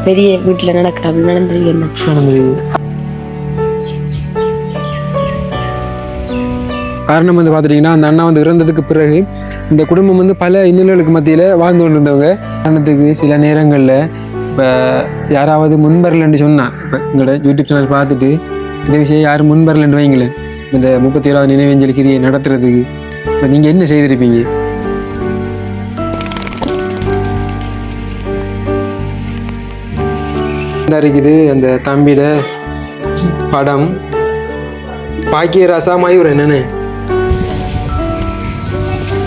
பெரிய வீட்டுல நடக்கிற நடந்தது என்ன காரணம் வந்து பார்த்துட்டிங்கன்னா அந்த அண்ணா வந்து இறந்ததுக்கு பிறகு இந்த குடும்பம் வந்து பல இன்னல்களுக்கு மத்தியில் வாழ்ந்து கொண்டு இருந்தவங்க. காரணத்துக்கு சில நேரங்களில் இப்போ யாராவது முன்வரலன்னு சொன்னால், இப்போ எங்களோட யூடியூப் சேனல் பார்த்துட்டு இந்த விஷயம் யாரும் முன்வரலன்னு வைங்களேன், இந்த 37வது நினைவஞ்சலி கிரியை நடத்துறதுக்கு இப்போ நீங்கள் என்ன செய்திருப்பீங்க? இருக்குது அந்த தம்பிட படம் பாக்கியராசா மயூர் என்னன்னு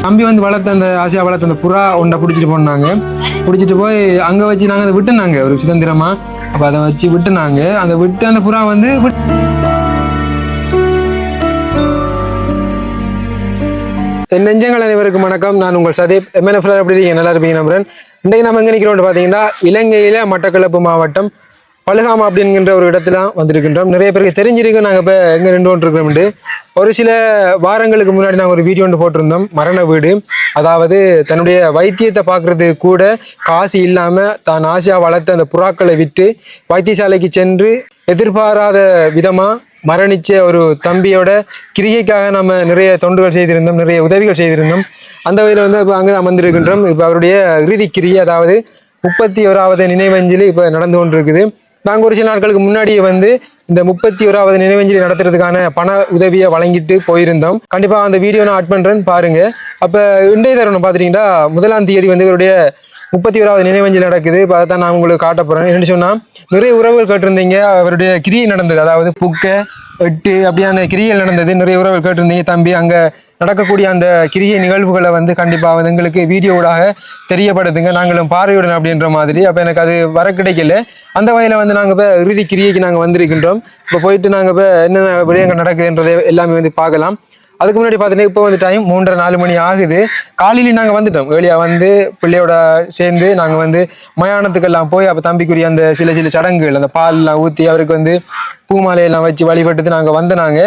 தம்பி வந்து வளர்த்த அந்த ஆசையா வளர்த்த அந்த புறா ஒன்றை பிடிச்சிட்டு போனாங்க. பிடிச்சிட்டு போய் அங்கே வச்சு நாங்கள் அதை விட்டுனாங்க ஒரு சுதந்திரமா. அப்போ அதை வச்சு விட்டுனாங்க. அந்த விட்டு அந்த புறா வந்து என் நெஞ்சங்கள் அனைவருக்கும் வணக்கம். நான் உங்கள் சதீப். MNF எப்படி இருக்கீங்க? நல்லா இருப்பீங்க நம்புறேன். இன்றைக்கு நம்ம எங்கே நிற்கிறோம் பார்த்தீங்கன்னா, இலங்கையில மட்டக்களப்பு மாவட்டம் பலுகாமா அப்படிங்கிற ஒரு இடத்துல வந்திருக்கின்றோம். நிறைய பேருக்கு தெரிஞ்சிருக்கு நாங்கள் இப்போ எங்கே நின்று கொண்டிருக்கிறோம்ட்டு. ஒரு சில வாரங்களுக்கு முன்னாடி நாங்கள் ஒரு வீடியோ ஒன்று போட்டிருந்தோம், மரண வீடு. அதாவது தன்னுடைய வைத்தியத்தை பார்க்கறதுக்கு கூட காசு இல்லாமல் தான் ஆசையாக வளர்த்த அந்த புறாக்களை விட்டு வைத்தியசாலைக்கு சென்று எதிர்பாராத விதமாக மரணிச்ச ஒரு தம்பியோட கிரிகைக்காக நம்ம நிறைய தொண்டுகள் செய்திருந்தோம், நிறைய உதவிகள் செய்திருந்தோம். அந்த வகையில் வந்து இப்போ அங்கே அமர்ந்திருக்கின்றோம். இப்போ அவருடைய இறுதி கிரியை, அதாவது 31வது நினைவஞ்சலி இப்போ நடந்து கொண்டிருக்குது. நாங்கள் ஒரு சில நாட்களுக்கு முன்னாடியே வந்து இந்த 31வது நினைவஞ்சலி நடத்துறதுக்கான பண உதவியை வழங்கிட்டு போயிருந்தோம். கண்டிப்பாக அந்த வீடியோ நான் ஆட் பண்ணுறேன்னு பாருங்க. அப்போ இன்றைய தருணம் பார்த்துட்டிங்கன்னா 1ஆம் தேதி வந்து இவருடைய 31வது நினைவஞ்சலி நடக்குது. இப்போ அதை தான் நான் உங்களுக்கு காட்ட போகிறேன். என்னன்னு சொன்னால், நிறைய உறவுகள் கேட்டிருந்தீங்க. அவருடைய கிரியை நடந்தது, அதாவது புக்கை 8 அப்படியான கிரிகள் நடந்தது. நிறைய உறவுகள் கேட்டிருந்தீங்க, தம்பி அங்கே நடக்கக்கூடிய அந்த கிரியை நிகழ்வுகளை வந்து கண்டிப்பாக வந்து எங்களுக்கு வீடியோவாக தெரியப்படுத்துங்க, நாங்களும் பார்வையுடன் அப்படின்ற மாதிரி. அப்போ எனக்கு அது வர கிடைக்கல. அந்த வகையில் வந்து நாங்கள் இப்போ இறுதி கிரியைக்கு நாங்கள் வந்திருக்கின்றோம். இப்போ போயிட்டு நாங்கள் இப்போ என்னென்ன விடயங்கள் நடக்குதுன்றதை எல்லாமே வந்து பார்க்கலாம். அதுக்கு முன்னாடி பார்த்தீங்கன்னா இப்போ வந்து டைம் 3:30-4 மணி ஆகுது. காலையில நாங்கள் வந்துட்டோம். வெளியே வந்து பிள்ளையோட சேர்ந்து நாங்கள் வந்து மயானத்துக்கெல்லாம் போய் அப்போ தம்பிக்குரிய அந்த சில சில சடங்குகள், அந்த பால்லாம் ஊற்றி அவருக்கு வந்து பூமாலையெல்லாம் வச்சு வழிபட்டு நாங்கள் வந்தனாங்க.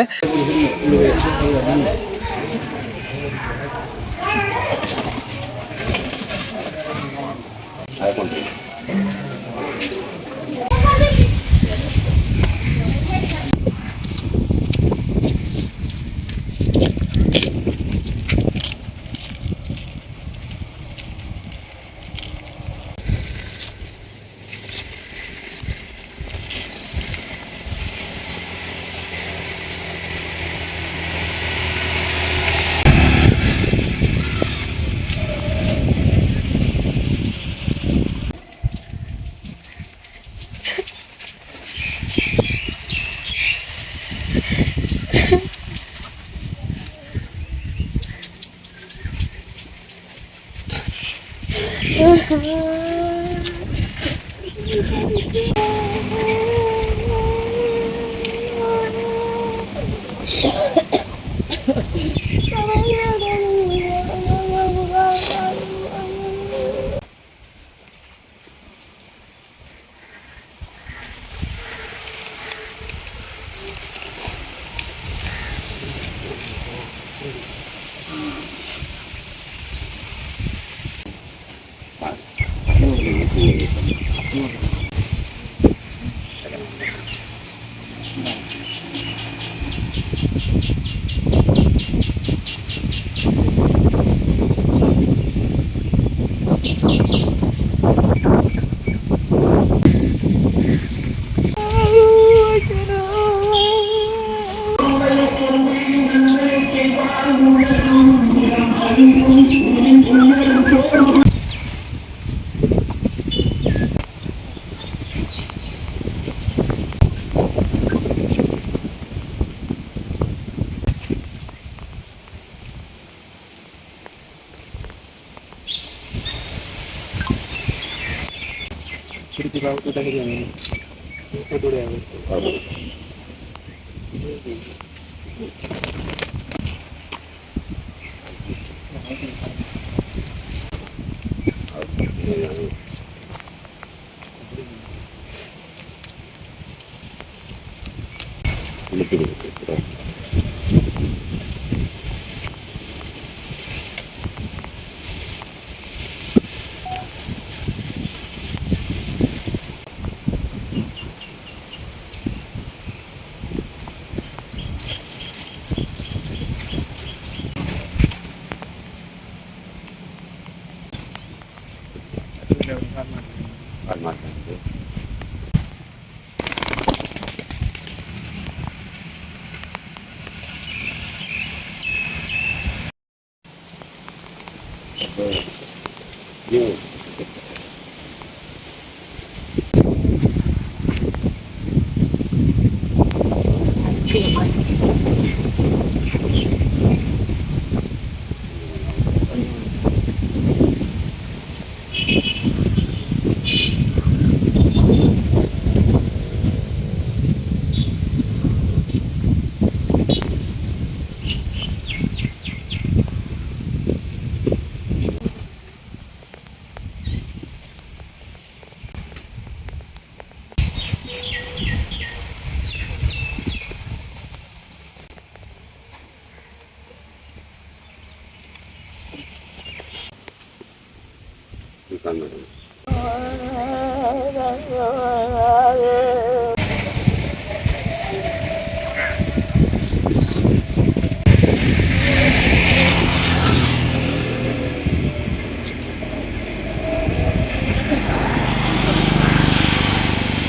வரமாட்டேங்குது.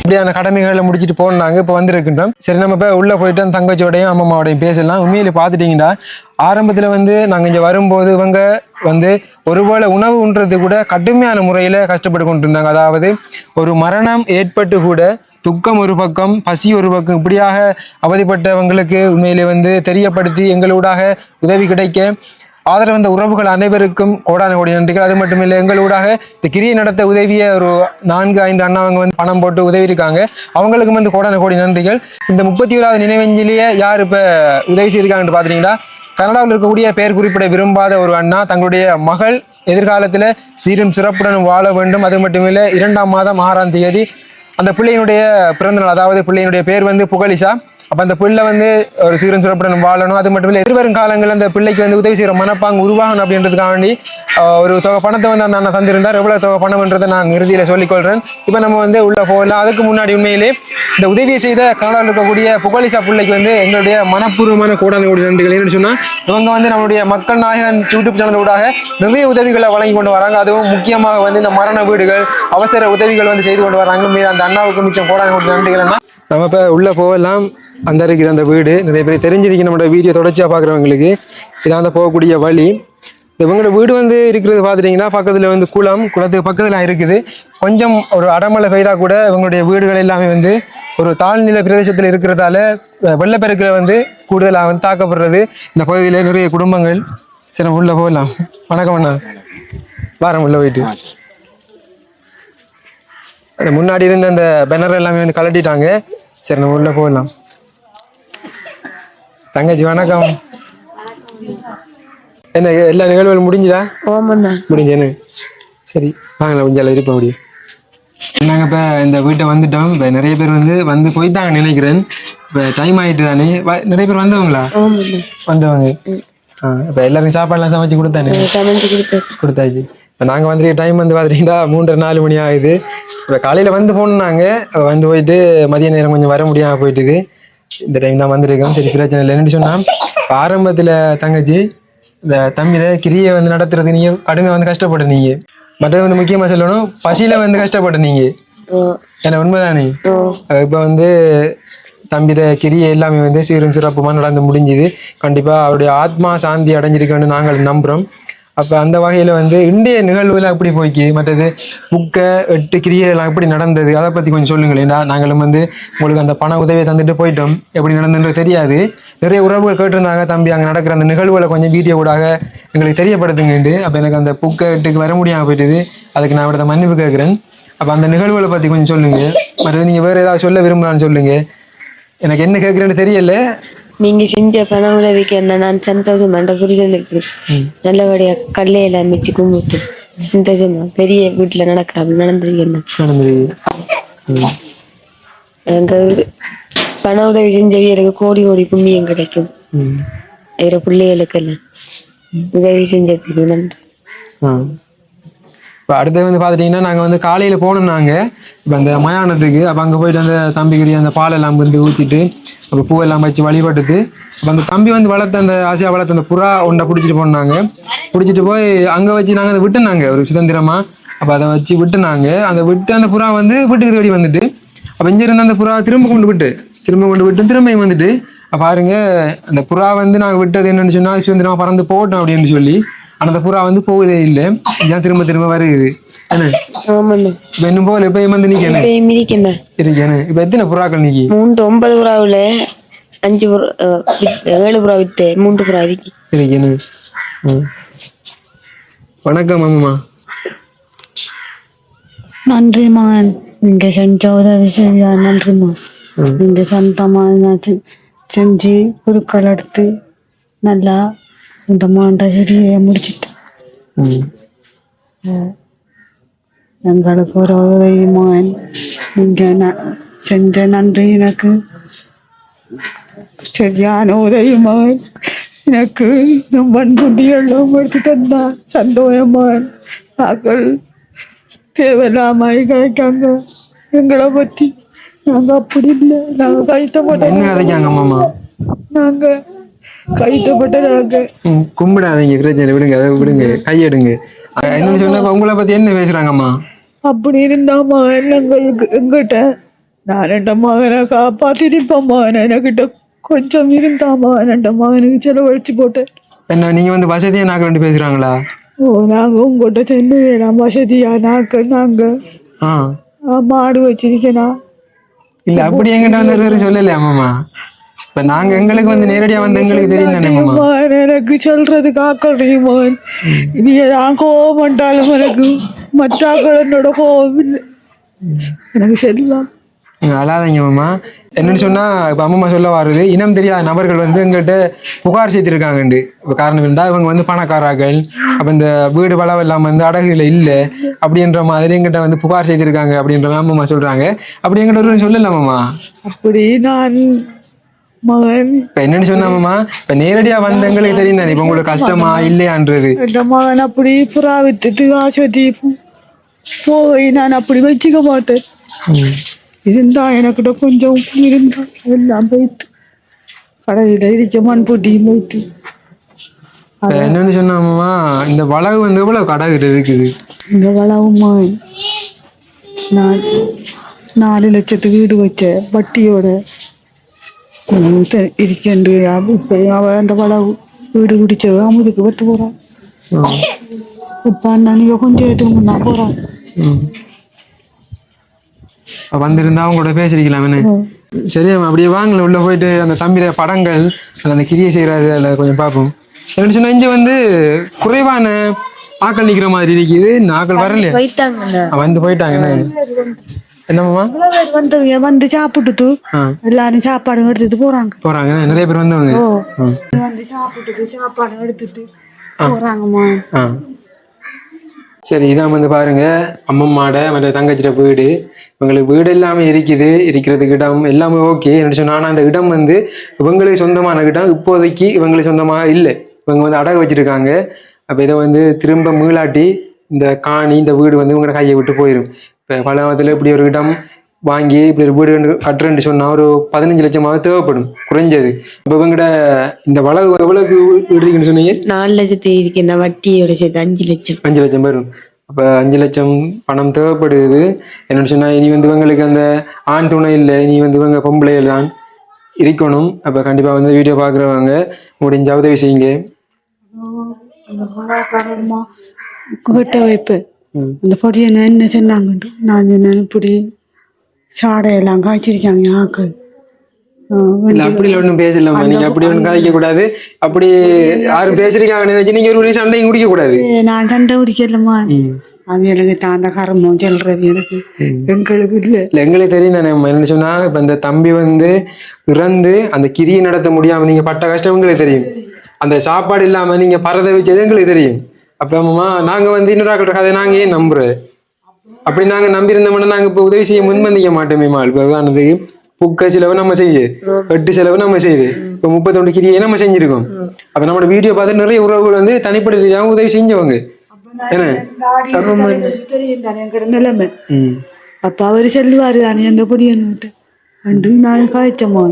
இப்படியான கடமைகளை முடிச்சுட்டு போனாங்க. இப்போ வந்திருக்கின்றோம். சரி, நம்ம இப்போ உள்ளே போயிட்டு அந்த தங்கச்சியோடையும் அம்மாவோடையும் பேசலாம். உண்மையில பார்த்துட்டீங்கன்னா ஆரம்பத்தில் வந்து நாங்கள் இங்கே வரும்போது இவங்க வந்து ஒருவேளை உணவு உண்றது கூட கடுமையான முறையில் கஷ்டப்பட்டு கொண்டு இருந்தாங்க. அதாவது ஒரு மரணம் ஏற்பட்டு கூட துக்கம் ஒரு பக்கம், பசி ஒரு பக்கம், இப்படியாக அவதிப்பட்டவங்களுக்கு உண்மையிலே வந்து தெரியப்படுத்தி எங்களூடாக உதவி கிடைக்க ஆதரவு வந்த உறவுகள் அனைவருக்கும் கோடான கோடி நன்றிகள். அது மட்டும் இல்லை, எங்களூடாக இந்த கிரியை நடத்த உதவிய ஒரு 4-5 அண்ணாவங்க வந்து பணம் போட்டு உதவி இருக்காங்க. அவங்களுக்கும் வந்து கோடான கோடி நன்றிகள். இந்த 31வது நினைவஞ்சலியை யார் இப்போ உதவி செய்திருக்காங்கன்னு பார்த்தீங்கன்னா, கனடாவில் இருக்கக்கூடிய பெயர் குறிப்பிட விரும்பாத ஒரு அண்ணா தங்களுடைய மகள் எதிர்காலத்தில் சீரும் சிறப்புடன் வாழ வேண்டும். அது மட்டும் இல்லை, 2ஆம் மாதம் 6ஆம் தேதி அந்த பிள்ளையினுடைய பிறந்தநாள். அதாவது பிள்ளையினுடைய பேர் வந்து புகழிசா. அப்போ அந்த பிள்ளை வந்து ஒரு சீரும் சிறப்புடன் வாழணும். அது மட்டும் இல்லை, எதிர்வரும் காலங்களில் அந்த பிள்ளைக்கு வந்து உதவி செய்கிற மனப்பாங்கு உருவாகணும் அப்படின்றதுக்காக வேண்டி ஒரு தொகை பணத்தை வந்து அந்த அண்ணன் தந்திருந்தார். எவ்வளோ தொகை பணம்ன்றதை நான் இறுதியில் சொல்லிக்கொள்கிறேன். இப்போ நம்ம வந்து உள்ளே போகலாம். அதுக்கு முன்னாடி உண்மையிலே இந்த உதவியை செய்த கனடாவில் இருக்கக்கூடிய புகழிசா பிள்ளைக்கு வந்து எங்களுடைய மனப்பூர்வமான கோடான கோடி நன்றிகள். என்னன்னு சொன்னால், இவங்க வந்து நம்மளுடைய மக்கள் நாயகன் யூடியூப் சேனல் ஊடாக நிறைய உதவிகளை வழங்கி கொண்டு வராங்க. அதுவும் முக்கியமாக வந்து இந்த மரண வீடுகள், அவசர உதவிகள் வந்து செய்து கொண்டு வராங்க. அந்த அண்ணாவுக்கு மிச்சம் கோடான கோடி நன்றிகள். நம்ம இப்போ உள்ளே போகலாம். அந்த இருக்குது அந்த வீடு. நிறைய பேர் தெரிஞ்சிருக்கு நம்மளோட வீடியோ தொடர்ச்சியாக பார்க்குறவங்களுக்கு. இதான் அந்த போகக்கூடிய வழி. இவங்களோட வீடு வந்து இருக்கிறது பார்த்துட்டிங்கன்னா பக்கத்தில் வந்து குளத்துக்கு பக்கத்தில் இருக்குது. கொஞ்சம் ஒரு அடமழை பெய்தா கூட இவங்களுடைய வீடுகள் எல்லாமே வந்து ஒரு தாழ்நிலை பிரதேசத்தில் இருக்கிறதால வெள்ளப்பெருக்கில் வந்து கூடுதலாக வந்து தாக்கப்படுறது இந்த பகுதியில் நிறைய குடும்பங்கள். சரி, நம்ம உள்ளே போகலாம். வணக்கம் அண்ணா, வாரம் உள்ள போயிட்டு முன்னாடி இருந்த அந்த பேனர் எல்லாமே வந்து கலட்டிட்டாங்க. சரி, நம்ம உள்ள போகலாம். தங்கச்சி வணக்கம். என்ன எல்லா நிகழ்வுகளும் முடிஞ்சுதா? முடிஞ்சேன்னு. சரி, வாங்கலாம். கொஞ்சம் இருப்ப முடியும். நாங்கள் இப்போ இந்த வீட்டை வந்துட்டோம். இப்போ நிறைய பேர் வந்து போய்த்தாங்க நினைக்கிறேன். இப்போ டைம் ஆகிட்டு தானே. நிறைய பேர் வந்தவங்களா? வந்தவங்க. இப்போ எல்லாருக்கும் சாப்பாடுலாம் சமைச்சு கொடுத்தானே? கொடுத்தாச்சு. இப்போ நாங்கள் வந்துருக்க டைம் வந்து பார்த்துட்டீங்கன்னா 3-4 மணி ஆகுது. இப்போ காலையில் வந்து போனாங்க. வந்து போயிட்டு மதிய நேரம் கொஞ்சம் வர முடியாமல் போயிட்டுது. இந்த டைம் தான் வந்திருக்கோம். சரி, பிரச்சனை இல்லை. என்னன்னு சொன்னால், ஆரம்பத்தில் தங்கச்சி இந்த தம்பியில கிரியை வந்து நடத்துறது நீங்கள் கடுமை வந்து கஷ்டப்பட்ட நீங்க. மற்றது வந்து முக்கியமாக சொல்லணும், பசியில வந்து கஷ்டப்பட்ட நீங்க. ஏன்னா உண்மைதானே? இப்போ வந்து தம்பியில கிரியை எல்லாமே வந்து சீரும் சிறப்புமாக நடந்து முடிஞ்சுது. கண்டிப்பாக அவருடைய ஆத்மா சாந்தி அடைஞ்சிருக்கேன்னு நாங்கள் நம்புகிறோம். அப்போ அந்த வகையில் வந்து இந்திய நிகழ்வுலாம் எப்படி போய்க்கு, மற்றது புக்கை 8 கிரியெல்லாம் எப்படி நடந்தது, அதை பற்றி கொஞ்சம் சொல்லுங்களேன்டா. நாங்களும் வந்து உங்களுக்கு அந்த பண உதவியை தந்துட்டு போயிட்டோம். எப்படி நடந்துன்றது தெரியாது. நிறைய உறவுகள் கேட்டிருந்தாங்க, தம்பி அங்கே நடக்கிற அந்த நிகழ்வுகளை கொஞ்சம் வீடியோ ஊடாக எங்களுக்கு தெரியப்படுத்துங்கண்டு. அப்போ எனக்கு அந்த புக்கை 8க்கு வர முடியாமல் போயிட்டுது. அதுக்கு நான் அவர்கிட்ட மன்னிப்பு கேட்குறேன். அப்போ அந்த நிகழ்வுகளை பற்றி கொஞ்சம் சொல்லுங்கள். மற்றது நீங்கள் வேறு ஏதாவது சொல்ல விரும்பலான்னு சொல்லுங்கள். எனக்கு என்ன கேட்குறேன்னு தெரியல. நீங்க செஞ்ச பண உதவிக்கு என்ன நான் சந்தோஷமா புரிதல் இருக்கு. நல்லபடியா கல்லையில அமைச்சு கும்பிட்டு சந்தோஷமா பெரிய வீட்டுல நடக்கிற அப்படி நடந்தது என்ன எங்க பண உதவி செஞ்சவியலுக்கு கோடி கோடி புண்ணியம் கிடைக்கும். வேற பிள்ளைகளுக்கு எல்லாம் உதவி செஞ்சதுக்கு நன்றி. இப்போ அடுத்து வந்து பார்த்துட்டிங்கன்னா, நாங்கள் வந்து காலையில் போனோம். நாங்கள் இப்போ அந்த மயானத்துக்கு. அப்போ அங்கே போயிட்டு அந்த தம்பிக்குரிய அந்த பாலெல்லாம் வந்து ஊற்றிட்டு அப்போ பூவெல்லாம் வச்சு வழிபட்டுட்டு, அப்போ அந்த தம்பி வந்து வளர்த்த அந்த ஆசையாக வளர்த்த அந்த புறா ஒன்றை பிடிச்சிட்டு போனாங்க. பிடிச்சிட்டு போய் அங்கே வச்சு நாங்கள் அதை விட்டுனாங்க ஒரு சுதந்திரமாக. அப்ப அதை வச்சு விட்டு நாங்க அதை விட்டு அந்த புறா வந்து வீட்டுக்கு தேடி வந்துட்டு அப்ப இங்க இருந்து அந்த புறா திரும்ப கொண்டு விட்டு திரும்பியும் வந்துட்டு பாருங்க அந்த புறா வந்து நாங்க விட்டது என்னன்னு சொன்னா வந்து நம்ம பறந்து போட்டோம் அப்படின்னு சொல்லி ஆனா அந்த புறா வந்து போவதே இல்லை இதான் திரும்ப திரும்ப வருது என்ன இப்ப இன்னும் போல இப்ப வந்து நிக்கணும் இருக்கேன்னு இப்ப எத்தனை புறாக்கள் நிக்கி 9 புறாவுல 5 7 புறா வித்து 3 புறா இருக்கேன்னு வணக்கம் அம்மா நன்றிம்மா நீங்க செஞ்ச உதவி செய்ய நன்றிம்மா நீங்க சொந்தமா செஞ்சு குறுக்கள் எடுத்து நல்லா இந்த மாண்ட செடியை முடிச்சிட்டு எங்களுக்கு ஒரு உதவிமா நீங்க செஞ்ச நன்றி எனக்கு சரியான உதவிமா எனக்கு இந்த மண்புண்டியெல்லாம் எடுத்து தந்தா சந்தோஷமா நாங்கள் தேவையில்லாம காய்க்காங்க எங்களை பத்தி நாங்க அப்படி இல்லை நாங்க நாங்க கைத்தப்பட்ட நாங்க கும்பிடாதீங்க பிரச்சனை விடுங்க அதை விடுங்க கையெடுங்க என்னன்னு சொன்னா உங்களை பத்தி என்ன பேசுறாங்கம்மா அப்படி இருந்தா மகன் எங்களுக்கு எங்கிட்ட நான் ரெண்ட மகனை காப்பாத்திருப்பேன் மகன் என்கிட்ட கொஞ்சம் இருந்தா மகன் ரெண்ட மகனுக்கு செலவழிச்சு போட்டேன் என்ன நீங்க வந்து வசதியா நாக்கு ரெண்டு பேசுறாங்களா நாங்க உங்ககிட்ட சென்னுவேன் வசதியா நாக்கு நாங்க மாடு வச்சிருக்கேனா இல்ல அப்படி எங்கிட்ட வந்து சொல்லலையா அம்மாமா இப்ப நாங்க எங்களுக்கு வந்து நேரடியா வந்து எங்களுக்கு தெரியும் எனக்கு சொல்றது காக்கறியுமா நீ நான் கோவம் பண்ணாலும் எனக்கு மற்றாக்கள் என்னோட கோவம் இல்லை எனக்கு செல்லாம் அழாதீங்க மாமா என்னன்னு சொன்னா இப்ப அம்மா சொல்ல வருது இனம் தெரியாத நபர்கள் வந்து எங்கிட்ட புகார் செய்திருக்காங்கண்டு இப்ப காரணம் இருந்தா இவங்க வந்து பணக்காராக்கள் அப்ப இந்த வீடு வளவு எல்லாம் வந்து அடகுல இல்ல அப்படின்ற மாதிரி எங்கிட்ட வந்து புகார் செய்திருக்காங்க அப்படின்ற அம்மா சொல்றாங்க அப்படி எங்கிட்ட ஒரு சொல்லலாமாமா அப்படி நான் மகன் இப்ப என்னன்னு சொன்னாமா இப்ப நேரடியா வந்து எங்களுக்கு தெரியும் தானே இப்ப உங்களுக்கு கஷ்டமா இல்லையான்றது மகன் அப்படி புறா வித்துட்டு ஆஸ்பத்திரி போய் நான் அப்படி வச்சுக்க மாட்டேன் இருந்தா எனக்கிட்ட கொஞ்சம் இருந்தா எல்லாம் போய்த்து கடையில இருக்க மண் போட்டியும் போய்த்து என்னன்னு சொன்னாமா இந்த வளவு வந்து எவ்வளவு கடை இருக்குது இந்த வளவுமா நான் 4 லட்சத்துக்கு வீடு வச்ச வட்டியோட இருக்கேன் இப்ப அவ அந்த வளவு வீடு குடிச்ச அமுதுக்கு வத்து போறான் இப்ப நீங்க கொஞ்சம் எதுவும் நான் போறான் வந்திருந்தா அவங்க கூட பேசிருக்கலாமே சரியா அப்படியே வாங்கல உள்ள போயிட்டு அந்த தம்பிர படங்கள் அந்த கிரியை செய்யறாரு கொஞ்சம் பார்ப்போம் என்னன்னு சொன்னா இங்க வந்து குறைவான ஆக்கள் நிக்கிற மாதிரி இருக்குது ஆக்கள் வரலையா வந்து போயிட்டாங்க என்னம்மா வந்து சாப்பிட்டுட்டு எல்லாரும் சாப்பாடு எடுத்துட்டு போறாங்க நிறைய பேர் வந்தவங்க வந்து சாப்பிட்டுட்டு சாப்பாடு எடுத்துட்டு போறாங்கம்மா சரி இதான் வந்து பாருங்க அம்மம்மாட மற்ற தங்கச்சிட வீடு இவங்களுக்கு வீடு எல்லாமே இருக்கிறதுக்கு இடம் எல்லாமே ஓகே என்ன சொன்னா ஆனா அந்த இடம் வந்து இவங்களுக்கு சொந்தமான இடம் இப்போதைக்கு இவங்களுக்கு சொந்தமாக இல்லை இவங்க வந்து அடகு வச்சிருக்காங்க அப்ப இதை வந்து திரும்ப மீளாட்டி இந்த காணி இந்த வீடு வந்து இவங்க கையை விட்டு போயிடும் இப்ப பழத்துல இப்படி ஒரு இடம் வாங்கி இப்படி ஒரு வீடு கட்டுறேன்னு சொன்னா ஒரு 15 லட்சமாவது தேவைப்படும் குறைஞ்சது இப்ப இவங்கட இந்த வளவு எவ்வளவுக்கு வீடு இருக்குன்னு சொன்னீங்க 4 லட்சத்து இருக்கேன் வட்டியோட சேர்த்து 5 லட்சம் வரும் அப்ப 5 லட்சம் பணம் தேவைப்படுது என்னன்னு சொன்னா இனி வந்து இவங்களுக்கு அந்த ஆண் துணை இல்லை இனி வந்து இவங்க பொம்பளைகள் தான் இருக்கணும் அப்ப கண்டிப்பா வந்து வீடியோ பாக்குறவங்க முடிஞ்ச உதவி செய்யுங்க வீட்டை வைப்பு அந்த பொடியை என்ன சொன்னாங்க நான் சொன்னேன் இப்படி சாடையெல்லாம் காய்ச்சிருக்காங்க ஆக்கள் அப்படி ஒண்ணும் பேசலாமா நீங்க அப்படி ஒண்ணும் கதைக்க கூடாது அப்படி யாரும் பேசிருக்காங்க நீங்க ஒரு சண்டையும் குடிக்க கூடாது நான் சண்டை குடிக்கலமா அது எனக்கு தாண்ட கரமும் சொல்றது எனக்கு எங்களுக்கு இல்லை எங்களுக்கு தெரியும் தானே என்ன சொன்னா இப்ப இந்த தம்பி வந்து இறந்து அந்த கிரியை நடத்த முடியாம நீங்க பட்ட கஷ்டம் உங்களுக்கு தெரியும் அந்த சாப்பாடு இல்லாம நீங்க பறத வச்சது எங்களுக்கு தெரியும் அப்ப அம்மா நாங்க வந்து இன்னொரு கதை நாங்க ஏன் நம்புறோம் அப்படி நாங்க நம்பி இருந்தோம்னா நாங்க இப்ப உதவி செய்ய முன்வந்திக்க மாட்டோமே உதாரணத்துக்கு புக்க செலவு நம்ம செய்ய 8 செலவு நம்ம செய்யுது இப்ப 31 கிரியை நம்ம செஞ்சிருக்கோம் அப்ப நம்மளோட வீடியோ பார்த்து நிறைய உறவுகள் வந்து தனிப்பட்ட ரீதியாக உதவி செஞ்சவங்க நிலைமை அப்ப அவரு செல்வாரு தானே அந்த பொடியன்னு நான் காய்ச்சமா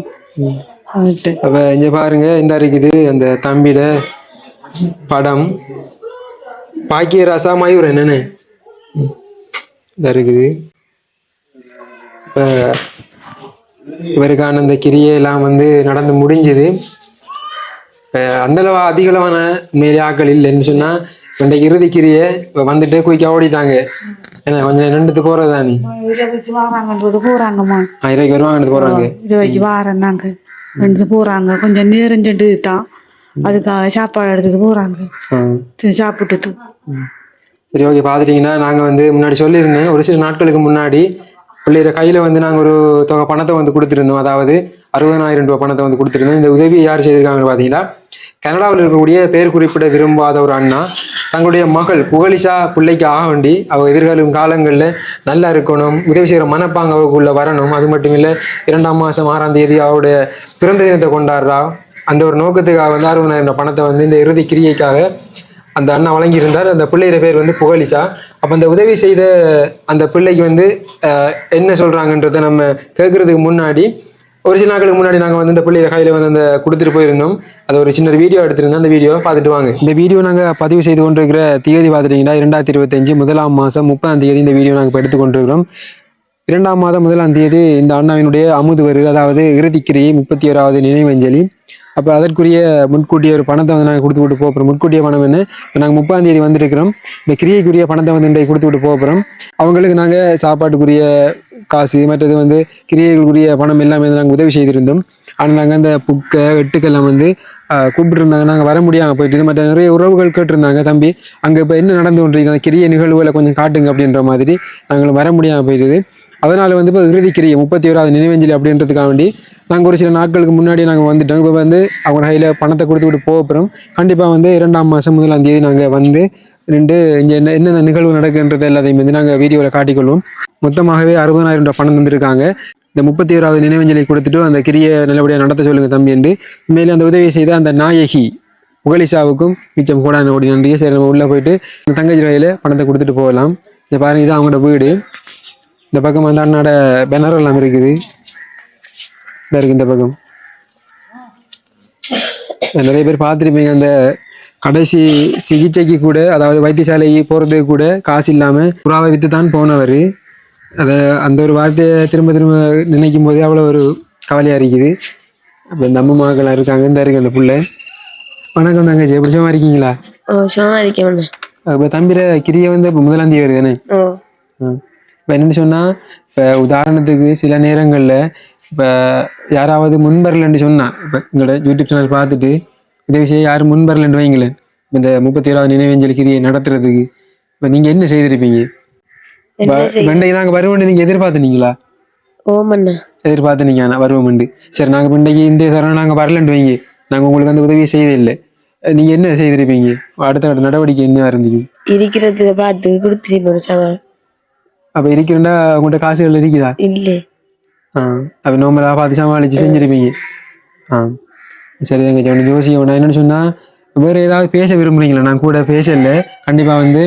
அப்ப இங்க பாருங்க இந்த இருக்குது அந்த தம்பிட படம் பாக்கிய ரசா மயூர் என்னன்னு இதா இருக்குது. இப்போ இவருக்கான இந்த கிரியெல்லாம் வந்து நடந்து முடிஞ்சது. அந்த அளவு அதிகளவான மேலே ஆக்கள் இல்லைன்னு சொன்னா இந்த இறுதி கிரியை இப்போ வந்துட்டு குயிக்கா ஓடிட்டாங்க. ஏன்னா கொஞ்சம் ரெண்டுத்து போறதானே போறாங்கம்மா, 1000 வருவாங்க போறாங்க. இதை வைக்க வாரன்னாங்க ரெண்டு போறாங்க. கொஞ்சம் நேரஞ்சட்டு தான் அதுக்காக சாப்பாடு எடுத்தது போறாங்க, சாப்பிட்டுட்டு. சரி, ஓகே. பார்த்துட்டிங்கன்னா நாங்கள் வந்து முன்னாடி சொல்லியிருந்தேன், ஒரு சில நாட்களுக்கு முன்னாடி பிள்ளைகிற கையில் வந்து நாங்கள் ஒரு தொகை பணத்தை வந்து கொடுத்துருந்தோம். அதாவது 60,000 ரூபாய் பணத்தை வந்து கொடுத்துருந்தோம். இந்த உதவி யார் செய்திருக்காங்கன்னு பார்த்தீங்கன்னா, கனடாவில் இருக்கக்கூடிய பேர் குறிப்பிட விரும்பாத ஒரு அண்ணா தங்களுடைய மகள் புகழிசா பிள்ளைக்கு ஆக வேண்டி அவள் எதிர்காலம் காலங்களில் நல்லா இருக்கணும், உதவி செய்கிற மனப்பாங்க அவளுக்குள்ள வரணும். அது மட்டும் இல்லை, 2ஆம் மாதம் 6ஆம் தேதி அவருடைய பிறந்த தினத்தை கொண்டாடுறா. அந்த ஒரு நோக்கத்துக்காக வந்து 60,000 பணத்தை வந்து இந்த இறுதி கிரியைக்காக அந்த அண்ணா வழங்கியிருந்தார். அந்த பிள்ளையோட பேர் வந்து புகழிசா. அப்போ அந்த உதவி செய்த அந்த பிள்ளைக்கு வந்து என்ன சொல்கிறாங்கன்றதை நம்ம கேட்குறதுக்கு முன்னாடி ஒரு சில நாட்களுக்கு முன்னாடி நாங்கள் வந்து இந்த பிள்ளைய கையில் வந்து அந்த கொடுத்துட்டு போயிருந்தோம். அது ஒரு சின்ன வீடியோ எடுத்திருந்தோம். அந்த வீடியோ பார்த்துட்டு வாங்க. இந்த வீடியோ நாங்கள் பதிவு செய்து கொண்டிருக்கிற தேதி பார்த்துட்டிங்கன்னா 2025 1ஆம் மாதம் 30ஆம் தேதி இந்த வீடியோ நாங்கள் இப்போ எடுத்துக்கொண்டிருக்கிறோம். 2ஆம் மாதம் 1ஆம் தேதி இந்த அண்ணாவினுடைய அமுது வருது, அதாவது இறுதிக்கிரியை 31வது நினைவஞ்சலி. அப்போ அதற்குரிய முன்கூட்டிய ஒரு பணத்தை வந்து நாங்கள் கொடுத்து விட்டு போகிறோம். முன்கூட்டிய பணம் என்ன, நாங்கள் 30ஆம் தேதி வந்துருக்கிறோம். இந்த கிரியைக்குரிய பணத்தை வந்து இன்றைக்கு கொடுத்து விட்டு போகிறோம். அவங்களுக்கு நாங்கள் சாப்பாட்டுக்குரிய காசு, மற்றது வந்து கிரியைகளுக்குரிய பணம் எல்லாமே நாங்கள் உதவி செய்திருந்தோம். ஆனால் நாங்கள் அந்த புக்கை எட்டுக்கெல்லாம் வந்து கூப்பிட்டுருந்தாங்க, நாங்கள் வர முடியாமல் போயிட்டு. மற்ற நிறைய உறவுகள் கேட்டிருந்தாங்க, தம்பி அங்கே இப்போ என்ன நடந்து கொண்டிருக்கு, அந்த கிரிய நிகழ்வுகளை கொஞ்சம் காட்டுங்க அப்படின்ற மாதிரி. நாங்கள் வர முடியாமல் போயிடுது. அதனால் வந்து இப்போ இறுதி கிரியை 31வது நினைவஞ்சலி அப்படின்றதுக்காக வேண்டி நாங்கள் ஒரு சில நாட்களுக்கு முன்னாடி நாங்கள் வந்துட்டோம். இப்போ வந்து அவங்க கையில் பணத்தை கொடுத்து விட்டு போகிறோம். கண்டிப்பாக வந்து 2ஆம் மாதம் 1ஆம் தேதி நாங்கள் வந்து இங்கே என்னென்ன நிகழ்வு நடக்குன்றது எல்லாத்தையும் வந்து நாங்கள் வீடியோவில் காட்டிக்கொள்வோம். மொத்தமாகவே 60,000 ரூபாய் பணம் தந்திருக்காங்க. இந்த 31வது நினைவஞ்சலி கொடுத்துட்டு அந்த கிரியை நல்லபடியாக நடத்த சொல்லுங்க தம்பி என்று மேலே அந்த உதவியை செய்த அந்த நாயகி புகழிசாவுக்கும் மிச்சம் கூட ஓடி நன்றியை. சரி, நம்ம உள்ளே போயிட்டு இந்த தங்கச்சி வகையில் பணத்தை கொடுத்துட்டு போகலாம். இந்த பாருங்க, இது அவங்களோட வீடு. இந்த பக்கம் வந்து அண்ணாட பேனர் எல்லாம் இருக்குது. இருக்கு இந்த பக்கம் நிறைய பேர் பார்த்துருப்பீங்க. அந்த கடைசி சிகிச்சைக்கு கூட, அதாவது வைத்தியசாலைக்கு போகிறதுக்கு கூட காசு இல்லாமல் புறாவை விற்று தான் போனவர். அதை அந்த ஒரு வார்த்தையை திரும்ப திரும்ப நினைக்கும் போதே அவ்வளோ ஒரு கவலையாக இருக்குது. அப்போ இந்த அம்மாக்கெல்லாம் இருக்காங்க. இந்த இருக்கு அந்த புள்ள. வணக்கம் தங்கச்சி, எப்படி சும்மா இருக்கீங்களா? இப்போ தம்பிர கிரியை வந்து இப்போ 1ஆம் தேதி வருதுதானே? இப்போ என்னென்னு சொன்னால், இப்போ உதாரணத்துக்கு சில நேரங்களில் இப்போ யாராவது முன்வரலன்னு சொன்னால், இப்போ எங்களோட யூடியூப் சேனல் பார்த்துட்டு உதவி செய்ய யாரும் முன்வரலன்னு வைங்களேன், இந்த 31வது நினைவஞ்சலி கிரியை நடத்துறதுக்கு இப்போ நீங்கள் என்ன செய்திருப்பீங்க? வெண்டைக்கு நாங்கள் வருவோம் நீங்கள் எதிர்பார்த்துனீங்களா? எதிர்பார்த்துனீங்க வருவோம். சரி, நாங்கள் இன்றைக்கு இந்த தரம் நாங்கள் வரலன்னு வைங்க, நாங்கள் உங்களுக்கு அந்த உதவியை செய்யதில்லை, நீங்க என்ன செய்திருப்பீங்க? அடுத்த நடவடிக்கை என்ன இருந்தீங்க? இருக்கிறத பார்த்து கொடுத்துருப்போம். அப்ப இருக்கிறா உங்கள்கிட்ட காசுகள் இருக்குதா? இல்லை. அப்ப நோம்பலா பார்த்து சமாளிச்சு செஞ்சிருப்பீங்க. சரிதாங்க. ஒன்று யோசிக்க நான் என்னன்னு சொன்னா, வேற ஏதாவது பேச விரும்புறீங்களா? நான் கூட பேசல. கண்டிப்பா வந்து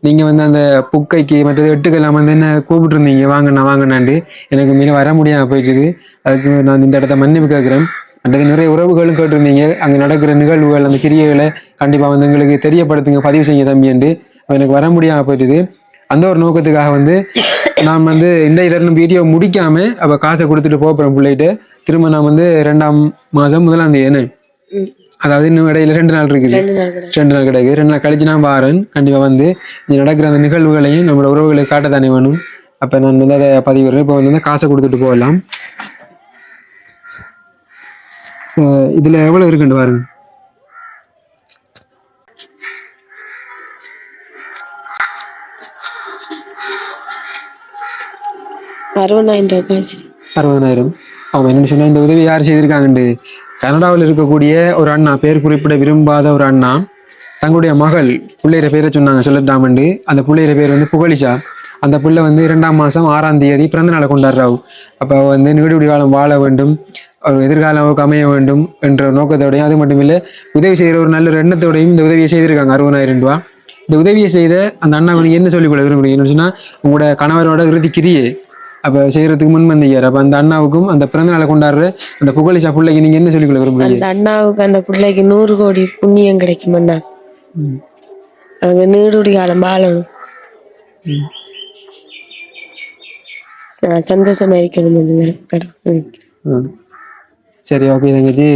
நீங்க வந்து அந்த புக்கைக்கு மற்றது எட்டுக்கெல்லாம் வந்து என்ன கூப்பிட்டு இருந்தீங்க, வாங்கண்ணாண்டு. எனக்கு மீது வர முடியாம போயிட்டுது. அதுக்கு நான் இந்த இடத்த மன்னிப்பு கேட்கிறேன். அன்றைக்கு நிறைய உறவுகளும் கேட்டிருந்தீங்க, அங்க நடக்கிற நிகழ்வுகள் அந்த கிரியைகளை கண்டிப்பா வந்து எங்களுக்கு தெரியப்படுத்துங்க, பதிவு செய்ய தம்பி என்று. எனக்கு வர முடியாம போயிட்டுது. அந்த ஒரு நோக்கத்துக்காக வந்து நான் வந்து இந்த இதெல்லாம் வீடியோ முடிக்காம அவ காசை கொடுத்துட்டு போறேன் பிள்ளைகிட்ட. திரும்ப நான் வந்து 2ஆம் மாதம் 1ஆம் தேதி, அதாவது இன்னும் இடையில 2 நாள் இருக்குது, 2 நாள் கிடையாது, 2 நாள் கழிச்சு நான் பாருன். கண்டிப்பா வந்து இங்க நடக்கிற அந்த நிகழ்வுகளையும் நம்மளோட உறவுகளை காட்டத்தானே வேணும். அப்ப நான் வந்து அதை பதிவு. இப்போ வந்து காசை கொடுத்துட்டு போகலாம். இதுல எவ்வளவு இருக்குன்னு பாருங்க. $60,000. அவங்க என்ன சொன்னா, இந்த உதவி யார் செய்திருக்காங்கண்டு, கனடாவில் இருக்கக்கூடிய ஒரு அண்ணா, பேர் குறிப்பிட விரும்பாத ஒரு அண்ணா, தங்களுடைய மகள் பிள்ளைகிற பேரை சொன்னாங்க, சொல்லட்டாமண்டு. அந்த பிள்ளைகிற பேர் வந்து புகழிசா. அந்த பிள்ளை வந்து 2ஆம் மாதம் 6ஆம் தேதி பிறந்த நாளை கொண்டாடுறாவு. அப்போ வந்து நீடுடி காலம் வாழ வேண்டும், ஒரு எதிர்காலம் அமைய வேண்டும் என்ற நோக்கத்தோடையும், அது மட்டும் இல்லை உதவி செய்கிற ஒரு நல்ல ஒரு எண்ணத்தோடையும் இந்த உதவியை செய்திருக்காங்க. $60,000. இந்த உதவியை செய்த அந்த அண்ணா நீங்க என்ன சொல்லிக்கொள்ள விரும்புறீங்கன்னு சொன்னா, உங்களோட கணவரோட இறுதி கிரியை அப்ப செய்யறதுக்கு முன் வந்தீங்க. அப்ப அந்த அண்ணாவுக்கும் அந்த பிறந்த நாளை கொண்டாடுற அந்த புகழிசா பிள்ளைக்கு நீங்க என்ன சொல்லிக்கொள்ள விரும்புறீங்க? அந்த அண்ணாவுக்கு அந்த பிள்ளைக்கு 100 கோடி புண்ணியம் கிடைக்கும். அண்ணா அவங்க நீடுடி காலம் வாழணும். சந்தோஷமா இருக்கணும். சரி ஓகே தங்கச்சி.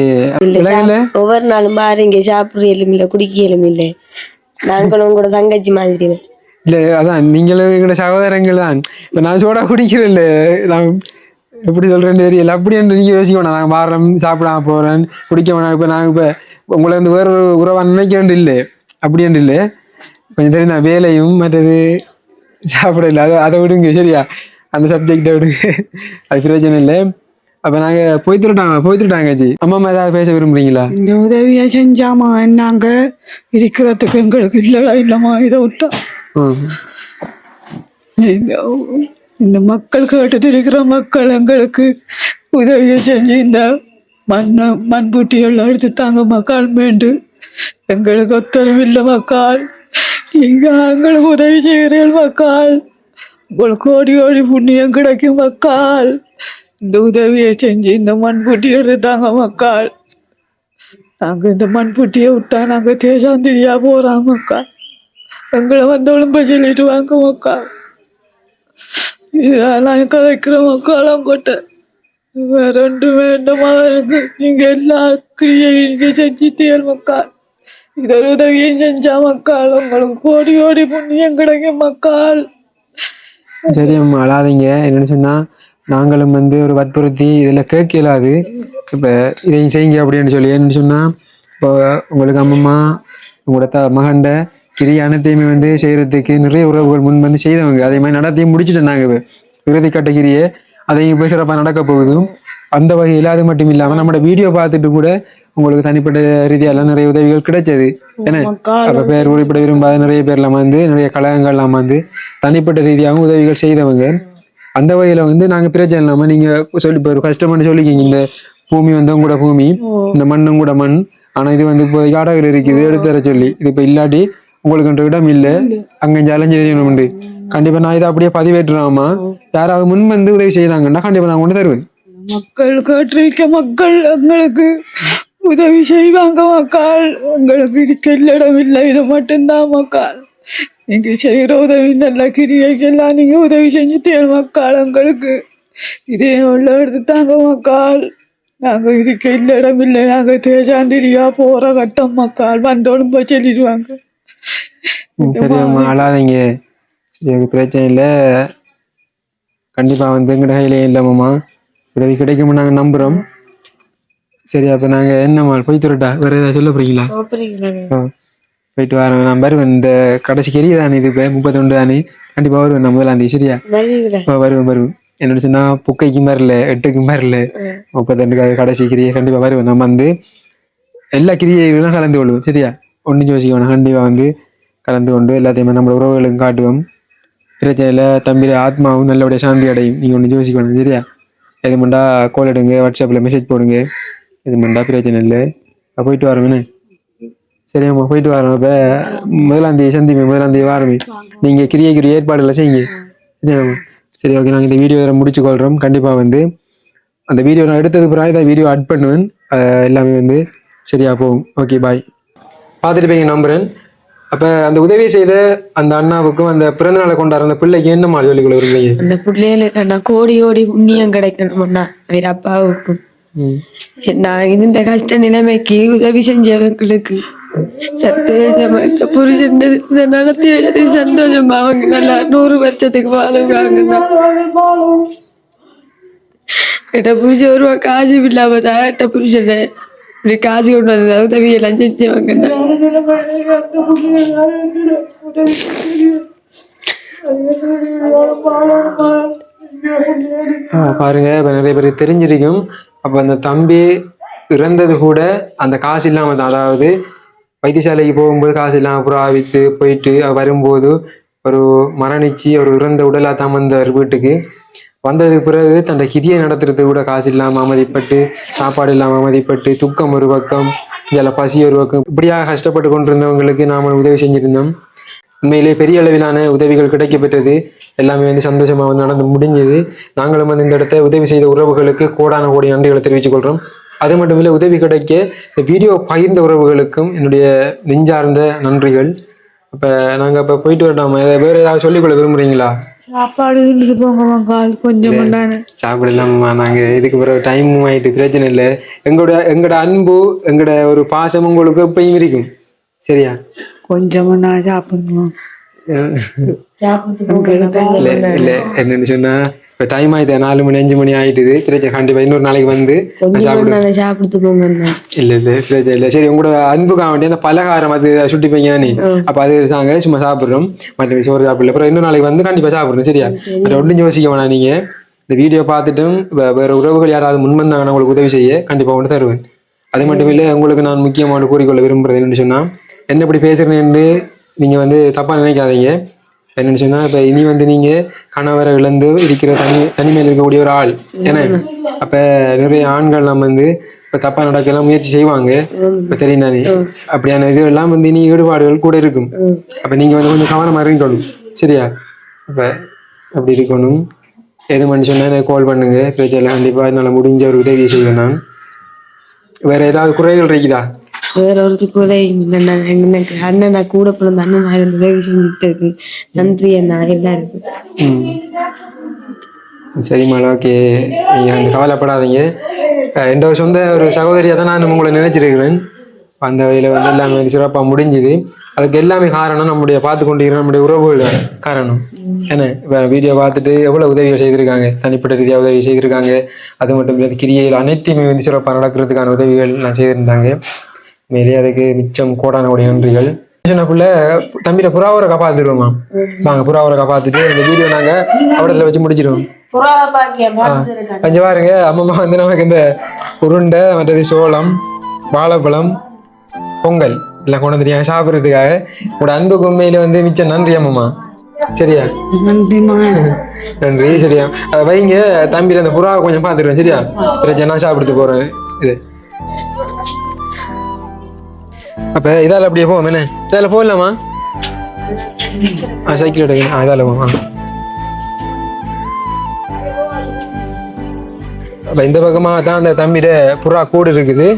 இல்ல ஒவ்வொரு நாளும் பாரு இங்க சாப்பிடுறதும் இல்ல குடிக்கலும் இல்லை. நாங்களும் கூட தங்கச்சி மாதிரி. இல்ல அதான் நீங்களும் எங்களோட சகோதரங்கள் தான். இப்ப நான் சோடா குடிக்கிறேன் இல்ல, நான் எப்படி சொல்றேன்னு தெரியல. அப்படி என்று நீங்க யோசிக்கணும். நான் வாரம் சாப்பிடாம போறேன் குடிக்க வேணாம். இப்ப நாங்க இப்ப உங்களை வந்து வேற உறவா நினைக்க வேண்டிய இல்லை, அப்படி என்று இல்லை. கொஞ்சம் தெரியும் நான் வேலையும் மற்றது சாப்பிட இல்லை, அதை விடுங்க சரியா, அந்த சப்ஜெக்டை விடுங்க, அது பிரச்சனை இல்லை. அப்ப நாங்க போய்த்துட்டாங்க ஜி. அம்மா ஏதாவது பேச விரும்புறீங்களா? இந்த உதவியை செஞ்சாமா நாங்க இருக்கிறதுக்கு எங்களுக்கு இல்லடா இல்லம்மா இதை விட்டா. இந்த மக்கள் கேட்டு இருக்கிற மக்கள் எங்களுக்கு உதவியை செஞ்சு இந்த மண்புட்டியெல்லாம் எடுத்து தாங்க மக்கள் மீண்டு எங்களுக்கு ஒத்தரவில்லை மக்கள். நீங்க எங்களுக்கு உதவி செய்கிறீர்கள் மக்கள். உங்களுக்கு கோடி கோடி புண்ணியம் கிடைக்கும் மக்கள். இந்த உதவியை செஞ்சு இந்த மண்புட்டி எடுத்து தாங்க மக்கள். நாங்க இந்த மண்புட்டியை விட்டா நாங்க தேசாந்திரியா போறோம் மக்கள். எங்களை வந்தவளும் போய் சொல்லிட்டு வாங்க மக்கள். இதெல்லாம் கதைக்கிற மக்களும் கொட்ட வேற ரெண்டுமே என்னமா இருக்கு. நீங்க எல்லா கிரியையும் நீங்க செஞ்சுத்தீர்கள் மக்கள். இதொரு உதவியும் செஞ்சா மக்கள் உங்களுக்கு கோடி கோடி புண்ணியம் கிடைக்கும் மக்கள். சரி அம்மா அழாதீங்க. என்னன்னு சொன்னா நாங்களும் வந்து ஒரு வற்புறுத்தி இதில் கேட்க இயலாது. இப்போ இதையும் செய்யுங்க அப்படின்னு சொல்லி என்னன்னு சொன்னா இப்போ உங்களுக்கு அம்மம்மா உங்களோட மகண்ட கிரி அனைத்தையுமே வந்து செய்யறதுக்கு நிறைய உறவுகள் முன் வந்து செய்தவங்க. அதே மாதிரி நடத்தையும் முடிச்சுட்டு நாங்கள் இறுதி கட்டகிரியை அதையும் இப்போ சிறப்பாக நடக்க போகுதும். அந்த வகையில் அது மட்டும் இல்லாமல் நம்மளோட வீடியோ பார்த்துட்டு கூட உங்களுக்கு தனிப்பட்ட ரீதியெல்லாம் நிறைய உதவிகள் கிடைச்சது. ஏன்னா அப்போ பேர் குறிப்பிட விரும்பாத நிறைய பேர்லாம் வந்து நிறைய கழகங்கள்லாம் வந்து தனிப்பட்ட ரீதியாகவும் உதவிகள் செய்தவங்க. அந்த வகையில வந்து நாங்க பிரச்சனை இல்லாம நீங்க சொல்லி இப்போ ஒரு கஷ்டம்னு சொல்லிக்கிங்க. இந்த பூமி வந்து கூட பூமி, இந்த மண்ணும் கூட மண். ஆனா இது வந்து இப்போ காடகையில் இருக்குது எடுத்து தர சொல்லி இது இப்ப இல்லாட்டி உங்களுக்கு இடம் இல்லை, அங்க அலைஞ்சு தெரியணும். கண்டிப்பா நான் இதை அப்படியே பதிவேற்றுறாமா யாராவது முன் வந்து உதவி செய்யறாங்கன்னா கண்டிப்பா நான் கொண்டு தருவேன். மக்கள் கேட்டிருக்க மக்கள் எங்களுக்கு உதவி செய்வாங்க மக்கள். உங்களுக்கு இருக்க இடம் இல்லை, இது மட்டும்தான் மக்கள். நீங்க செய்யற உதவி நல்ல கிரியைக்கெல்லாம் நீங்க உதவி செஞ்சுட்டேன் மக்கள். எங்களுக்கு இதே உள்ள எடுத்து தாங்க மக்கள். நாங்க இருக்க இல்ல இடம் இல்லை, நாங்க தேசாந்திரியா போற கட்டம் மக்கள். வந்தோடும் போய் சொல்லிடுவாங்க. சரியம்மா அழாதீங்க, சரி பிரச்சனை இல்லை. கண்டிப்பா வந்து எங்கட கையில இல்லம்மா உதவி கிடைக்கும்னு நாங்க நம்புறோம். சரி அப்ப நாங்க என்னம்மா போய் துரட்டா வேற ஏதாவது சொல்ல போறீங்களா? போயிட்டு வரேன். நான் வருவேன். இந்த கடைசி கெரிய தானே இது இப்போ 31 தானே, கண்டிப்பா வருவேன். நான் 1ஆம் தேதி சரியா வருவேன். என்னோட சொன்னா புக்கைக்கும் வரல 8க்கும் வரல 32 கடைசி கிரியை கண்டிப்பா வருவேன். நம்ம வந்து எல்லா கிரியைகளும் கலந்து கொள்வோம் சரியா, ஒன்றும் யோசிக்கணும். கண்டிப்பா வந்து கலந்து கொண்டு எல்லாத்தையுமே நம்ம உறவுகளுக்கும் காட்டுவோம். பிரச்சனையில தம்பியில ஆத்மாவும் நல்லபடியா சாந்தி அடையும். நீங்க ஒன்றும் யோசிக்கணும் சரியா. எது மண்டா கோல் எடுங்க, வாட்ஸ்அப்ல மெசேஜ் போடுங்க. இது மண்டா பிரச்சனை இல்லை. போயிட்டு வரவேன்னு சரியாம்மா போயிட்டு வரோம். இப்போ 1ஆம் தேதி சந்திப்பேன். 1ஆம் தேதி வாரமே நீங்க கிரிய ஏற்பாடுகளை செய்யுங்க சரியாம்மா. சரி ஓகே, நாங்கள் இந்த வீடியோ வேற முடிச்சுக்கொள்றோம். கண்டிப்பா வந்து அந்த வீடியோ நான் எடுத்தது பிறகு இதை வீடியோ ஆட் பண்ணுவேன். எல்லாமே வந்து சரியா போகும். Okay bye. பார்த்துட்டு போய் நம்புறேன். அப்ப அந்த உதவி செய்த அந்த அண்ணாவுக்கும் அந்த பிறந்த நாளை கொண்டாடுற அந்த பிள்ளைக்கு என்ன மாதிரி சொல்லிக் கொடுக்குறீங்க? அந்த பிள்ளைகளுக்கு கோடி கோடி புண்ணியம் கிடைக்கணும்னா அவர் அப்பாவுக்கும் நான் இந்த கஷ்ட நிலைமைக்கு உதவி செஞ்சவங்களுக்கு சந்தோஷமா புரிஞ்சு நடத்தி வச்சது சந்தோஷமா அவங்க நல்லா 100 வருஷத்துக்கு வாழுவாங்க. புரிஞ்ச ஒரு காசு இல்லாம தான் புரிஞ்சது இப்படி காசு கொண்டு வந்தது உதவியெல்லாம் செஞ்சவங்க. பாருங்க இப்ப நிறைய பேருக்கு தெரிஞ்சிருக்கும். அப்ப அந்த தம்பி இறந்தது கூட அந்த காசு இல்லாம தான். அதாவது வைத்தியசாலைக்கு போகும்போது காசு இல்லாம புறாவித்து போயிட்டு வரும்போது ஒரு மரணிச்சு ஒரு இறந்த உடலா தான் வந்தார் வீட்டுக்கு. வந்ததுக்கு பிறகு தன்னை கிரியை நடத்துறதுக்கு கூட காசு இல்லாம அவமதிப்பட்டு, சாப்பாடு இல்லாம அவமதிப்பட்டு, துக்கம் ஒரு பக்கம், இதில் பசி ஒரு பக்கம், இப்படியாக கஷ்டப்பட்டு கொண்டிருந்தவங்களுக்கு நாம உதவி செஞ்சிருந்தோம். உண்மையிலே பெரிய அளவிலான உதவிகள் கிடைக்கப்பெற்றது. எல்லாமே வந்து சந்தோஷமா வந்து நடந்து முடிஞ்சது. நாங்களும் வந்து இந்த இடத்த உதவி செய்த உறவுகளுக்கு கோடான கோடி நன்றிகளை தெரிவித்துக் கொள்றோம். அது மட்டும் இல்லை, உதவி கிடைக்க இந்த வீடியோ பகிர்ந்த உறவுகளுக்கும் என்னுடைய நெஞ்சார்ந்த நன்றிகள். அப்போ நாங்கள் இப்போ போயிட்டு வரட்டோம். வேறு ஏதாவது சொல்லிக்கொள்ள விரும்புகிறீங்களா? சாப்பாடு இருந்துட்டு போங்க மங்கால் கொஞ்சம் பண்ணானே சாப்பிடலாம்மா. நாங்கள் இதுக்கு பிறகு டைமும் ஆகிட்டு பிரச்சனை இல்லை. எங்களோட அன்பு எங்களோட ஒரு பாசம் உங்களுக்கு எப்பயும் இருக்கும். சரியா? கொஞ்சம் பண்ணா சாப்பிடுவோம். இல்லை என்னன்னு சொன்னா இப்போ டைம் ஆயிடுது 4 மணி 5 மணி ஆயிட்டுது. பிரச்சனை கண்டிப்பாக இன்னொரு நாளைக்கு வந்து சாப்பிட்டு போங்க. இல்லை பிரச்சனை இல்லை. சரி, உங்களோட அன்புக்காக வேண்டிய அந்த பலகாரம் அது சுட்டிப்பீங்க நீ அப்போ அது நாங்க சும்மா சாப்பிட்றோம். மற்ற சோறு சாப்பிடல. அப்புறம் இன்னொரு நாளைக்கு வந்து கண்டிப்பாக சாப்பிட்றோம். சரியா? ஒன்றும் யோசிக்க வேணாம். நீங்க இந்த வீடியோ பார்த்துட்டும் வேற உறவுகள் யாராவது முன்வந்தாங்க உங்களுக்கு உதவி செய்ய கண்டிப்பாக ஒன்று தருவேன். அது மட்டும் இல்லை, உங்களுக்கு நான் முக்கியமான கூறிக்கொள்ள விரும்புறது என்னன்னு சொன்னா, என்ன இப்படி பேசுறேன்னு நீங்க வந்து தப்பா நினைக்காதீங்க. என்னன்னு சொன்னா, இப்ப இனி வந்து நீங்க கணவரை இழந்து இருக்கிற தனிமையில் இருக்கக்கூடிய ஒரு ஆள். ஏன்னா அப்ப நிறைய ஆண்கள் நம்ம வந்து இப்ப தப்பா நடக்கலாம் முயற்சி செய்வாங்க. இப்ப தெரியும் தானே, அப்படியான இது எல்லாம் வந்து இனி ஈடுபாடுகள் கூட இருக்கும். அப்ப நீங்க வந்து கொஞ்சம் கவனமா இருக்கணும். சரியா? அப்ப அப்படி இருக்கணும். எது மனுஷன்னா எனக்கு கால் பண்ணுங்க. பிரச்சனை கண்டிப்பா என்னால முடிஞ்ச ஒரு உதவி செய்வேன் நான். வேற ஏதாவது குறைகள் இருக்குதா? வேற ஒரு கூட எனக்கு அண்ணன் நான் கூட பிறந்த அண்ணன் நான் உதவி செஞ்சுட்டு இருக்கு. நன்றி அண்ணா எல்லாருக்கும். சரிம்மா, ஓகே. நீங்கள் அந்த கவலைப்படாதீங்க. என்னோட சொந்த ஒரு சகோதரியாக தான் நான் உங்களை நினைச்சிருக்கிறேன். அந்த வகையில் வந்து எல்லாமே சிறப்பாக முடிஞ்சுது. அதுக்கு எல்லாமே காரணம் நம்முடைய பார்த்து கொண்டிருக்கிற நம்முடைய உறவுகள் காரணம். ஏன்னா இப்போ வீடியோ பார்த்துட்டு எவ்வளோ உதவிகள் செய்திருக்காங்க, தனிப்பட்ட ரீதியாக உதவி செய்திருக்காங்க. அது மட்டும் இல்லை, கிரியைகள் அனைத்தையுமே வந்து சிறப்பாக நடக்கிறதுக்கான உதவிகள் நான் செய்திருந்தாங்க. மேலே அதுக்கு மிச்சம் கோடான கோடி நன்றிகள். சின்னக்குள்ள தம்பியில புறாவரை காப்பாத்திடுவோமா? நாங்க புறாவரை காப்பாத்திட்டு இந்த வீடியோ நாங்க அவடத்துல வச்சு முடிச்சிடுவோம். கொஞ்சம் பாருங்க, அம்மம்மா வந்து நமக்கு இந்த உருண்டை, மற்றது சோளம், வாழைப்பழம், பொங்கல் எல்லாம் கொண்டு வந்துருக்காங்க சாப்பிட்றதுக்காக. உங்களோட அன்புக்கு உண்மையில வந்து மிச்சம் நன்றி அம்மம்மா. சரியா? நன்றி. சரியா? வைங்க, தம்பியில அந்த புறாவை கொஞ்சம் பாத்துடுவேன். சரியா? பிரச்சனை நான் சாப்பிடுத்து போறேன். இது அப்ப இதால அப்படியே போவோம். என்ன இதால போகலாமா? சைக்கிள் எடுக்க இதால போவோம். அப்ப இந்த பக்கமா தான் அந்த தம்பிட புறா கூடு இருக்குது.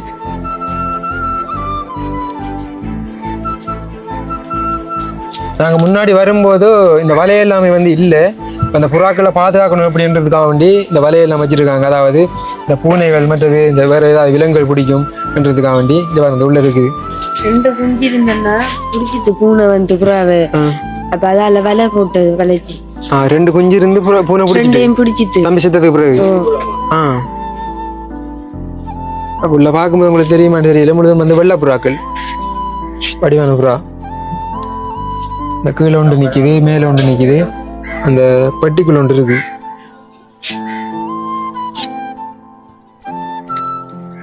நாங்க முன்னாடி வரும்போது இந்த வலையெல்லாமே வந்து இல்லை. அந்த புறாக்களை பாதுகாக்கணும் அப்படின்றதுக்காக வேண்டி இந்த வலையெல்லாம் வச்சிருக்காங்க. அதாவது இந்த பூனைகள் மற்றது இந்த வேற ஏதாவது விலங்குகள் பிடிக்கும்ன்றதுக்காக வேண்டி இந்த உள்ள இருக்குது. 2 குஞ்சு இருந்தேன்னா பிடிச்சிட்டு பூனை வந்து புறாவை. அப்ப அதால வலை போட்டது வளைச்சி 2 குஞ்சு இருந்து பூனை பிடிச்சிட்டு தம்பி செத்ததுக்கு பிறகு அப்ப உள்ள பார்க்கும்போது உங்களுக்கு தெரியுமா தெரியல, முழுதும் வந்து வெள்ளை புறாக்கள், வடிவான புறா. இந்த கீழே ஒன்று நிக்குது, மேல ஒன்று நிக்குது, அந்த பெட்டிக்குள்ள ஒன்று இருக்கு.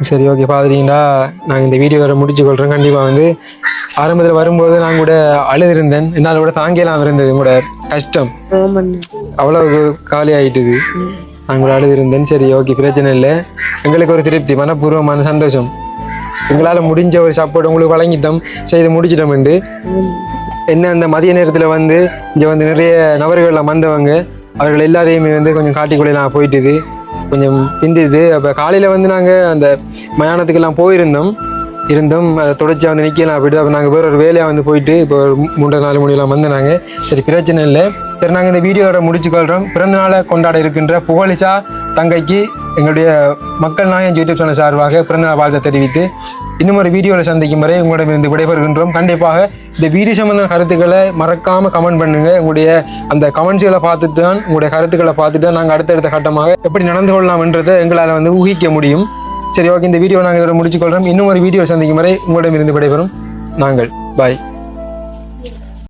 சரி, ஓகே. பாத்துட்டீங்களா? நாங்கள் இந்த வீடியோவை முடிச்சு கொள்றோம். கண்டிப்பாக வந்து ஆரம்பத்தில் வரும்போது நான் கூட அழுதுருந்தேன். என்னால் கூட தாங்கியெல்லாம் இருந்தது கூட கஷ்டம், அவ்வளவு கவலை ஆயிட்டுது. நான் கூட அழுதுருந்தேன். சரி, ஓகே, பிரச்சனை இல்லை. எங்களுக்கு ஒரு திருப்தி, மனப்பூர்வமான சந்தோஷம். எங்களால் முடிஞ்ச ஒரு சப்போர்ட் உங்களுக்கு வழங்கிட்டோம், செய்து முடிச்சிட்டோம். என்ன அந்த மதிய நேரத்தில் வந்து இங்கே வந்து நிறைய நபர்கள்லாம் வந்தவங்க, அவர்கள் எல்லாரையுமே வந்து கொஞ்சம் காட்டிக்குள்ளே போயிட்டுது, கொஞ்சம் பிந்துது. அப்போ காலையில் வந்து நாங்கள் அந்த மயானத்துக்கெல்லாம் போயிருந்தோம். அதை தொடர்ச்சியாக வந்து நிற்கலாம் போயிட்டு. அப்போ நாங்கள் வேற ஒரு வேலையாக வந்து போயிட்டு இப்போ ஒரு 3-4 மணியெல்லாம் வந்து நாங்கள் சரி பிரச்சனை இல்லை. சரி, நாங்கள் இந்த வீடியோவோட முடிச்சுக்கொள்கிறோம். பிறந்தநாளை கொண்டாட இருக்கின்ற புகழிசா தங்கைக்கு எங்களுடைய மக்கள் நாயகன் யூடியூப் சேனல் சார்பாக பிறந்தநாள் வாழ்த்தை தெரிவித்து இன்னும் ஒரு வீடியோவில் சந்திக்கும் வரை உங்களிடமிருந்து விடைபெறுகின்றோம். கண்டிப்பாக இந்த வீடியோ சம்பந்த கருத்துக்களை மறக்காமல் கமெண்ட் பண்ணுங்க. உங்களுடைய அந்த கமெண்ட்ஸ்களை பார்த்துட்டு தான், உங்களுடைய கருத்துக்களை பார்த்துட்டு தான் நாங்கள் அடுத்தடுத்த கட்டமாக எப்படி நடந்து கொள்ளலாம்ன்றதை எங்களால் வந்து ஊகிக்க முடியும். சரி, ஓகே. இந்த வீடியோ நாங்கள் இதோட முடிச்சுக்கொள்கிறோம். இன்னும் ஒரு வீடியோ சந்திக்கும் வரை உங்களிடமிருந்து விடைபெறும் நாங்கள். பாய்.